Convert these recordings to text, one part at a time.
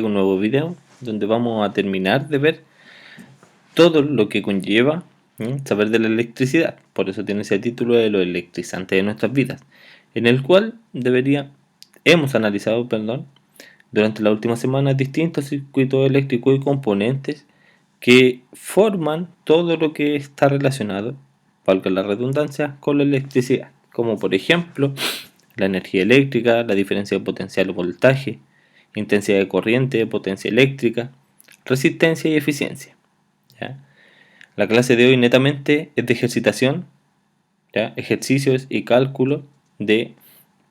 un nuevo video donde vamos a terminar de ver todo lo que conlleva saber de la electricidad. Por eso tiene ese título de lo electrizante de nuestras vidas, en el cual hemos analizado, durante la última semana distintos circuitos eléctricos y componentes que forman todo lo que está relacionado, valga la redundancia, con la electricidad, como por ejemplo la energía eléctrica, la diferencia de potencial o voltaje, intensidad de corriente, potencia eléctrica, resistencia y eficiencia. ¿Ya? La clase de hoy netamente es de ejercitación, ¿ya? Ejercicios y cálculo de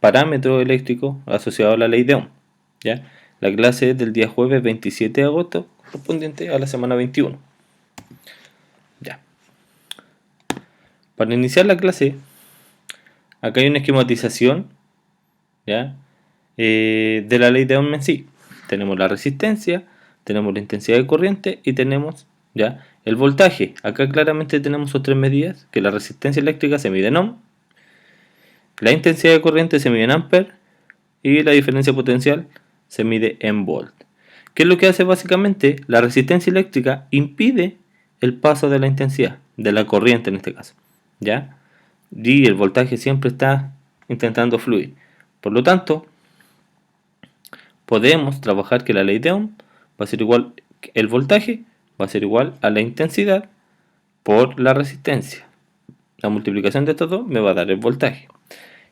parámetros eléctricos asociados a la ley de Ohm. ¿Ya? La clase es del día jueves 27 de agosto, correspondiente a la semana 21. Ya. Para iniciar la clase, acá hay una esquematización, ¿ya? De la ley de Ohm en sí. Tenemos la resistencia, tenemos la intensidad de corriente y tenemos ya el voltaje. Acá claramente tenemos otras medidas, que la resistencia eléctrica se mide en ohm, la intensidad de corriente se mide en amper y la diferencia potencial se mide en volt. ¿Qué es lo que hace básicamente? La resistencia eléctrica impide el paso de la intensidad, de la corriente en este caso, ¿ya? Y el voltaje siempre está intentando fluir. Por lo tanto, podemos trabajar que la ley de Ohm va a ser igual, el voltaje va a ser igual a la intensidad por la resistencia. La multiplicación de estos dos me va a dar el voltaje.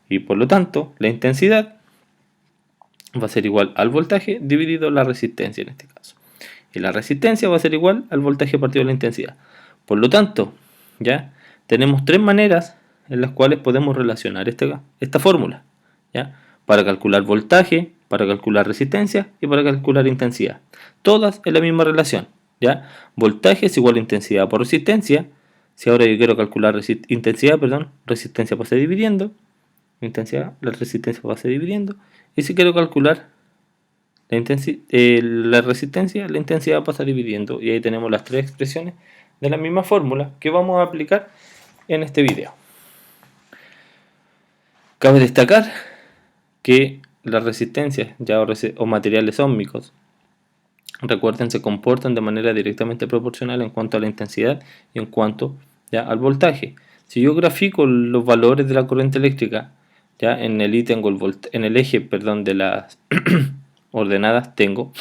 Y por lo tanto, la intensidad va a ser igual al voltaje dividido la resistencia en este caso. Y la resistencia va a ser igual al voltaje partido la intensidad. Por lo tanto, ya tenemos tres maneras en las cuales podemos relacionar esta fórmula, ¿ya? Para calcular voltaje, para calcular resistencia y para calcular intensidad. Todas en la misma relación, ¿ya? Voltaje es igual a intensidad por resistencia. Si ahora yo quiero calcular intensidad, resistencia pasa dividiendo. Intensidad, la resistencia pasa dividiendo. Y si quiero calcular la resistencia, la intensidad pasa dividiendo. Y ahí tenemos las tres expresiones de la misma fórmula que vamos a aplicar en este video. Cabe destacar que las resistencias o materiales óhmicos, recuerden, se comportan de manera directamente proporcional en cuanto a la intensidad y en cuanto al voltaje. Si yo grafico los valores de la corriente eléctrica, ya en el eje de las ordenadas tengo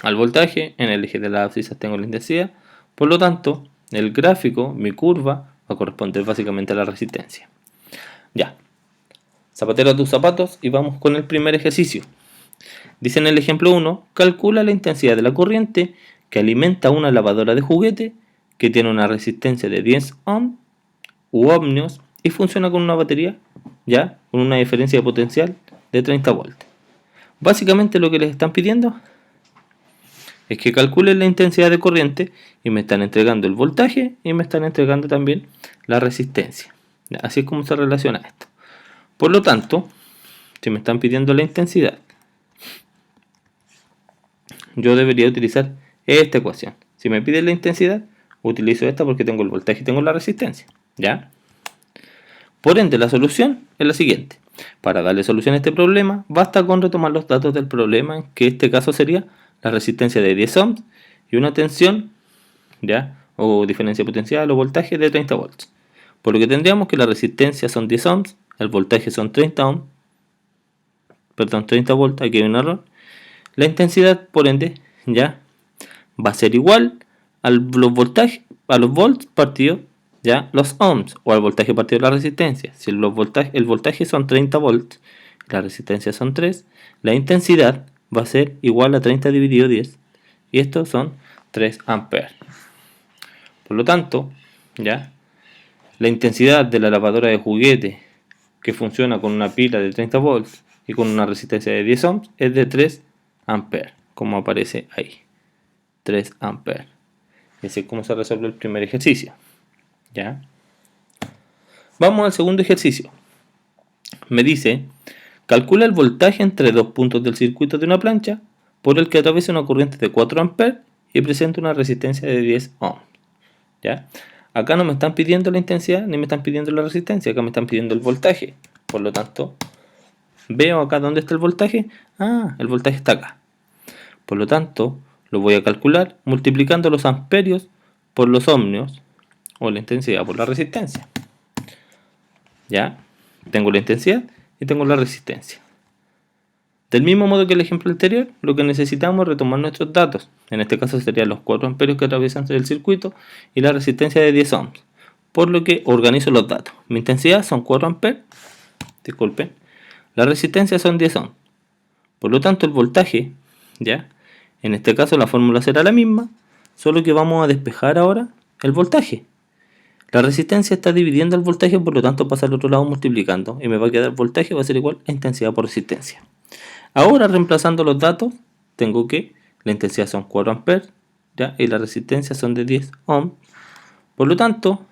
al voltaje, en el eje de las abscisas tengo la intensidad. Por lo tanto, el gráfico, mi curva, va a corresponder básicamente a la resistencia. Ya, zapatero a tus zapatos y vamos con el primer ejercicio. Dice en el ejemplo 1, calcula la intensidad de la corriente que alimenta una lavadora de juguete que tiene una resistencia de 10 ohm u ohmios y funciona con una batería, ya, con una diferencia de potencial de 30 volts. Básicamente lo que les están pidiendo es que calculen la intensidad de corriente y me están entregando el voltaje y me están entregando también la resistencia. Así es como se relaciona esto. Por lo tanto, si me están pidiendo la intensidad, yo debería utilizar esta ecuación. Si me piden la intensidad, utilizo esta porque tengo el voltaje y tengo la resistencia, ¿ya? Por ende, la solución es la siguiente. Para darle solución a este problema, basta con retomar los datos del problema, que en este caso sería la resistencia de 10 ohms y una tensión, ¿ya? O diferencia potencial o voltaje de 30 volts. Por lo que tendríamos que la resistencia son 10 ohms, el voltaje son 30 volts, aquí hay un error. La intensidad, por ende, ya va a ser igual a los volts partido ya los ohms, o al voltaje partido la resistencia. Si el voltaje son 30 volts, la resistencia son 3, la intensidad va a ser igual a 30 dividido 10, y estos son 3 amperes. Por lo tanto, ya la intensidad de la lavadora de juguete que funciona con una pila de 30 volts y con una resistencia de 10 ohms es de 3 amperes, como aparece ahí, 3 amperes. Y así es como se resuelve el primer ejercicio. ¿Ya? Vamos al segundo ejercicio. Me dice, calcula el voltaje entre dos puntos del circuito de una plancha por el que atraviesa una corriente de 4 amperes y presenta una resistencia de 10 ohms. ¿Ya? Acá no me están pidiendo la intensidad ni me están pidiendo la resistencia, acá me están pidiendo el voltaje. Por lo tanto, veo acá dónde está el voltaje. Ah, el voltaje está acá. Por lo tanto, lo voy a calcular multiplicando los amperios por los ohmios, o la intensidad por la resistencia. Ya, tengo la intensidad y tengo la resistencia. Del mismo modo que el ejemplo anterior, lo que necesitamos es retomar nuestros datos. En este caso serían los 4 amperios que atraviesan el circuito y la resistencia de 10 ohms. Por lo que organizo los datos. Mi intensidad son 4 amperios. Disculpen. La resistencia son 10 ohms. Por lo tanto, el voltaje, ya, en este caso la fórmula será la misma, solo que vamos a despejar ahora el voltaje. La resistencia está dividiendo el voltaje, por lo tanto pasa al otro lado multiplicando y me va a quedar voltaje va a ser igual a intensidad por resistencia. Ahora, reemplazando los datos, tengo que la intensidad son 4 amperes, ¿ya? Y la resistencia son de 10 ohms. Por lo tanto,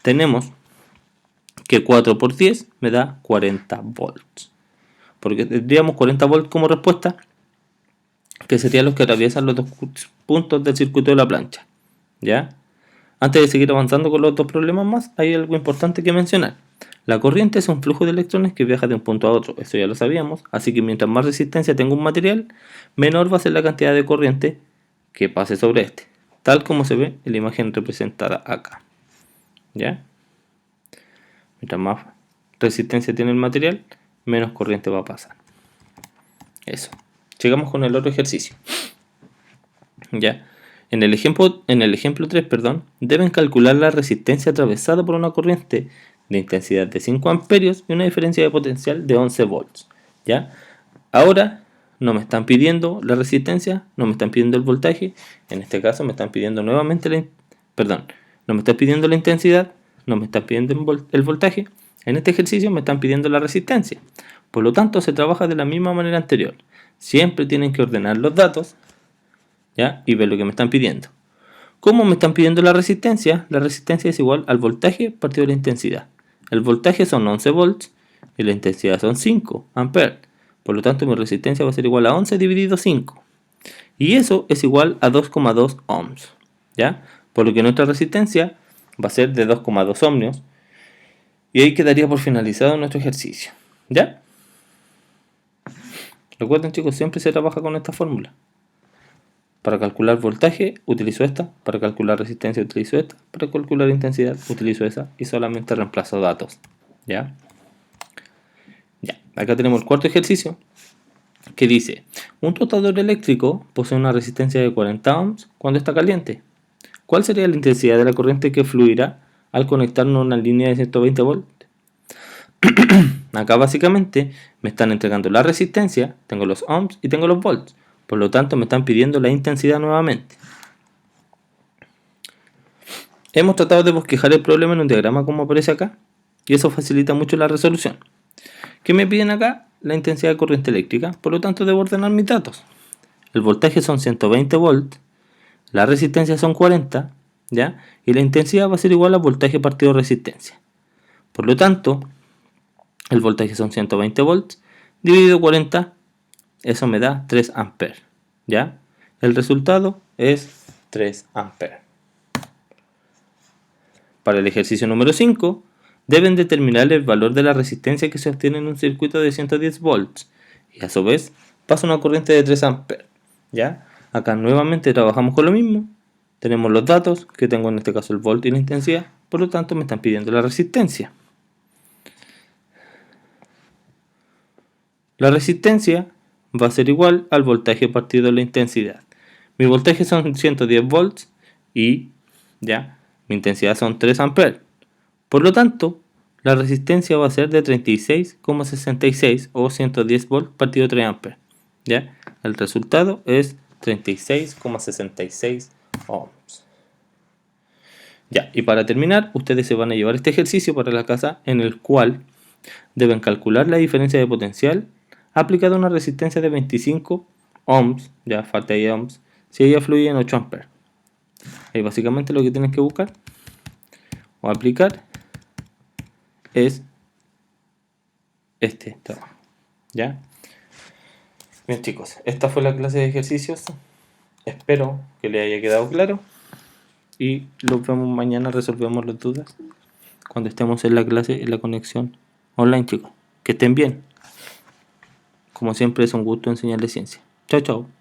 tenemos que 4 por 10 me da 40 volts. Porque tendríamos 40 volts como respuesta, que serían los que atraviesan los dos puntos del circuito de la plancha. ¿Ya? Antes de seguir avanzando con los otros problemas más, hay algo importante que mencionar. La corriente es un flujo de electrones que viaja de un punto a otro, eso ya lo sabíamos, así que mientras más resistencia tenga un material, menor va a ser la cantidad de corriente que pase sobre este, tal como se ve en la imagen representada acá. ¿Ya? Mientras más resistencia tiene el material, menos corriente va a pasar. Eso. Llegamos con el otro ejercicio. ¿Ya? En el ejemplo 3, deben calcular la resistencia atravesada por una corriente de intensidad de 5 amperios y una diferencia de potencial de 11 volts. ¿Ya? Ahora no me están pidiendo la resistencia, no me están pidiendo el voltaje, en este caso me están pidiendo nuevamente no me están pidiendo la intensidad, no me están pidiendo el voltaje, en este ejercicio me están pidiendo la resistencia. Por lo tanto, se trabaja de la misma manera anterior. Siempre tienen que ordenar los datos, ¿ya? Y ver lo que me están pidiendo. ¿Cómo me están pidiendo la resistencia? La resistencia es igual al voltaje partido de la intensidad. El voltaje son 11 volts y la intensidad son 5 amperes. Por lo tanto, mi resistencia va a ser igual a 11 dividido 5. Y eso es igual a 2,2 ohms. ¿Ya? Por lo que nuestra resistencia va a ser de 2,2 ohmios. Y ahí quedaría por finalizado nuestro ejercicio. ¿Ya? Recuerden, chicos, siempre se trabaja con esta fórmula. Para calcular voltaje utilizo esta, para calcular resistencia utilizo esta, para calcular intensidad utilizo esa y solamente reemplazo datos. ¿Ya? Ya, acá tenemos el cuarto ejercicio que dice: un tostador eléctrico posee una resistencia de 40 ohms cuando está caliente. ¿Cuál sería la intensidad de la corriente que fluirá al conectarnos a una línea de 120 volts? Acá básicamente me están entregando la resistencia, tengo los ohms y tengo los volts. Por lo tanto, me están pidiendo la intensidad nuevamente. Hemos tratado de bosquejar el problema en un diagrama como aparece acá, y eso facilita mucho la resolución. ¿Qué me piden acá? La intensidad de corriente eléctrica, por lo tanto debo ordenar mis datos. El voltaje son 120 volts, la resistencia son 40, ¿ya? Y la intensidad va a ser igual a voltaje partido resistencia. Por lo tanto, el voltaje son 120 volts, dividido 40, eso me da 3 amperes, ¿ya? El resultado es 3 amperes. Para el ejercicio número 5, deben determinar el valor de la resistencia que se obtiene en un circuito de 110 volts y a su vez pasa una corriente de 3 amperes, ¿ya? Acá nuevamente trabajamos con lo mismo. Tenemos los datos, que tengo en este caso el volt y la intensidad, por lo tanto me están pidiendo la resistencia. La resistencia va a ser igual al voltaje partido de la intensidad. Mi voltaje son 110 volts y ya, mi intensidad son 3 amperes. Por lo tanto, la resistencia va a ser de 36,66 o 110 volts partido 3 amperes. ¿Ya? El resultado es 36,66 ohms. Ya, y para terminar, ustedes se van a llevar este ejercicio para la casa en el cual deben calcular la diferencia de potencial aplicada a una resistencia de 25 ohms, ya falta ahí ohms, si ella fluye en 8 amperes. Ahí básicamente lo que tienes que buscar o aplicar es este trabajo. ¿Ya? Bien, chicos, esta fue la clase de ejercicios. Espero que les haya quedado claro y los vemos mañana, resolvemos las dudas cuando estemos en la clase, en la conexión online, chicos. Que estén bien. Como siempre, es un gusto enseñarles ciencia. Chao, chao.